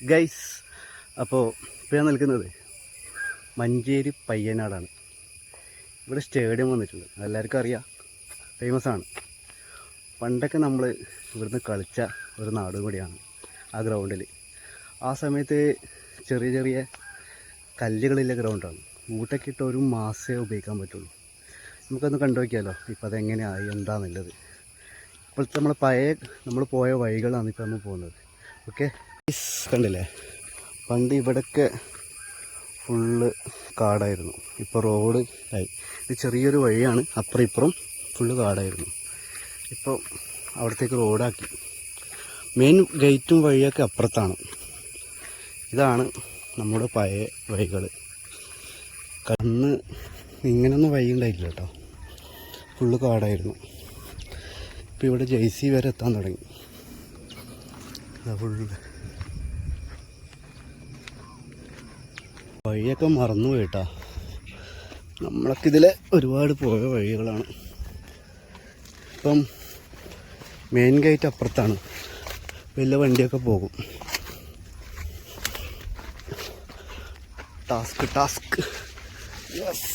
Guys, അപ്പോൾ ഇപ്പോൾ ഞാൻ നിൽക്കുന്നത് മഞ്ചേരി പയ്യനാടാണ്. ഇവിടെ സ്റ്റേഡിയം വന്നിട്ടുണ്ട്, എല്ലാവർക്കും അറിയാം, ഫേമസ് ആണ്. പണ്ടൊക്കെ നമ്മൾ ഇവിടുന്ന് കളിച്ച ഒരു നാടും കൂടിയാണ് ആ ഗ്രൗണ്ടിൽ. ആ സമയത്ത് ചെറിയ ചെറിയ കല്ലുകളില്ല ഗ്രൗണ്ടാണ്. ഊട്ടൊക്കെ ഇട്ട് ഒരു മാസമേ ഉപയോഗിക്കാൻ പറ്റുള്ളൂ. നമുക്കൊന്ന് കണ്ടു നോക്കിയാലോ ഇപ്പോൾ അതെങ്ങനെയായി എന്താണെന്നുള്ളത്. ഇപ്പോഴത്തെ നമ്മൾ പോയ വഴികളാണ് ഇപ്പോൾ നമ്മൾ പോകുന്നത്. ഓക്കെ, കണ്ടില്ലേ, പണ്ട് ഇവിടെയൊക്കെ ഫുള്ള് കാടായിരുന്നു. ഇപ്പോൾ റോഡ് ആയി. ഇത് ചെറിയൊരു വഴിയാണ്, അപ്പുറം ഇപ്പുറം ഫുള്ള് കാടായിരുന്നു. ഇപ്പോൾ അവിടത്തേക്ക് റോഡാക്കി. മെയിൻ ഗേറ്റും വഴിയൊക്കെ അപ്പുറത്താണ്. ഇതാണ് നമ്മുടെ പഴയ വഴികൾ. അന്ന് ഇങ്ങനൊന്നും വഴി ഉണ്ടായില്ല കേട്ടോ, ഫുള്ള് കാടായിരുന്നു. ഇപ്പോൾ ഇവിടെ JC വരെ എത്താൻ തുടങ്ങി. ഫുള്ള് വഴിയൊക്കെ മറന്നു പോയിട്ടാ. നമ്മളൊക്കെ ഇതിൽ ഒരുപാട് പോയ വഴികളാണ്. ഇപ്പം മെയിൻ ഗേറ്റ് അപ്പുറത്താണ്, വലിയ വണ്ടിയൊക്കെ പോകും. Task yes.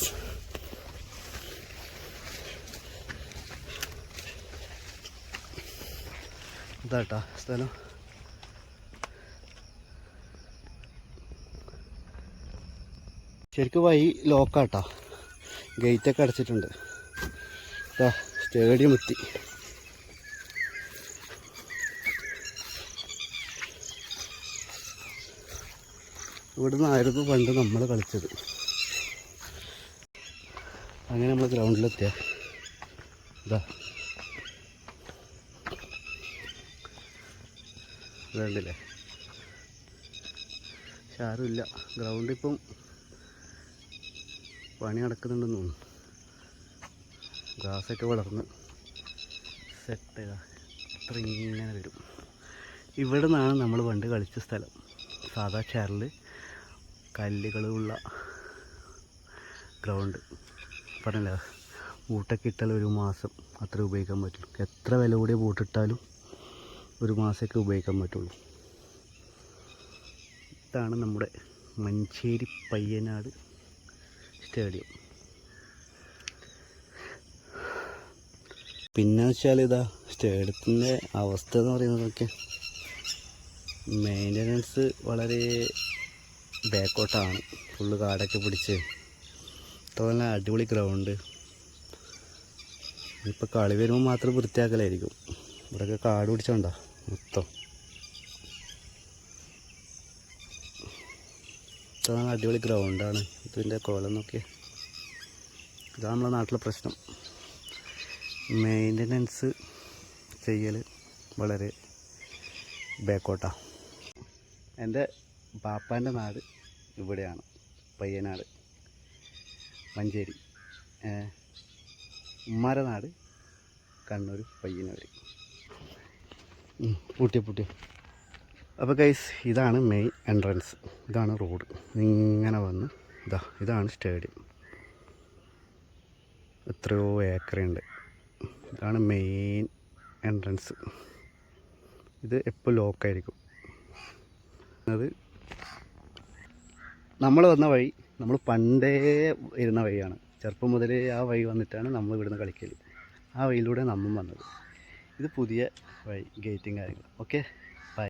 ഇതാട്ടാ സ്ഥലം. ശരിക്കും വഴി ലോക്കാട്ടാ, ഗേറ്റൊക്കെ അടച്ചിട്ടുണ്ട്. സ്റ്റേഡിയം എത്തി. ഇവിടെ നിന്നായിരുന്നു പണ്ട് നമ്മൾ കളിച്ചത്. അങ്ങനെ നമ്മൾ ഗ്രൗണ്ടിലെത്തിയ ഇതുണ്ടല്ലേ. പക്ഷെ ആരുമില്ല. ഗ്രൗണ്ട് ഇപ്പം പണി നടക്കുന്നുണ്ടെന്ന് തോന്നുന്നു. ഗ്രാസൊക്കെ വളർന്ന് സെറ്റ് അത്ര ഇങ്ങനെ വരും. ഇവിടെ നിന്നാണ് നമ്മൾ പണ്ട് കളിച്ച സ്ഥലം. സാധാ ചേറിൽ കല്ലുകളുള്ള ഗ്രൗണ്ട്. പറഞ്ഞില്ല, ബൂട്ടൊക്കെ ഇട്ടാൽ ഒരു മാസം അത്ര ഉപയോഗിക്കാൻ പറ്റുള്ളൂ. എത്ര വില കൂടിയ ബൂട്ടിട്ടാലും ഒരു മാസമൊക്കെ ഉപയോഗിക്കാൻ പറ്റുള്ളൂ. ഇതാണ് നമ്മുടെ മഞ്ചേരി പയ്യനാട് സ്റ്റേഡിയം. പിന്നെ വെച്ചാൽ ഇതാ സ്റ്റേഡിയത്തിൻ്റെ അവസ്ഥ എന്ന് പറയുന്നതൊക്കെ മെയിൻ്റനൻസ് വളരെ ബാക്കോട്ടാണ്. ഫുള്ള് കാടൊക്കെ പിടിച്ച്. അതുപോലെ അടിപൊളി ഗ്രൗണ്ട്. ഇപ്പോൾ കളി വരുമ്പോൾ മാത്രം വൃത്തിയാക്കലായിരിക്കും. ഇവിടെയൊക്കെ കാട് പിടിച്ചോണ്ടാ മൊത്തം. ഇത്ര അടിപൊളി ഗ്രൗണ്ടാണ്. ഇതിൻ്റെ കോലം നോക്കിയ. ഇതാണ് നമ്മുടെ നാട്ടിലെ പ്രശ്നം. മെയിൻ്റനൻസ് ചെയ്യൽ വളരെ ബാക്കോട്ടാണ്. എൻ്റെ ബാപ്പാൻ്റെ നാട് ഇവിടെയാണ്, പയ്യനാട് മഞ്ചേരി. ഉമ്മാരെ നാട് കണ്ണൂർ പയ്യന്നൂർ. പൂട്ടിയ. അപ്പോൾ ഗൈസ്, ഇതാണ് മെയിൻ എൻട്രൻസ്. ഇതാണ് റോഡ്. ഇങ്ങനെ വന്ന് ഇതാണ് സ്റ്റേഡിയം. എത്രയോ ഏക്കറുണ്ട്. ഇതാണ് മെയിൻ എൻട്രൻസ്. ഇത് എപ്പോൾ ലോക്കായിരിക്കും. അത് നമ്മൾ വന്ന വഴി, നമ്മൾ പണ്ടേ ഇരുന്ന വഴിയാണ്. ചെറുപ്പം മുതലേ ആ വഴി വന്നിട്ടാണ് നമ്മൾ ഇവിടുന്ന് കളിക്കൽ. ആ വഴിയിലൂടെ നമ്മൾ വന്നത്. ഇത് പുതിയ വഴി, ഗേറ്റും കാര്യങ്ങളും. ഓക്കെ.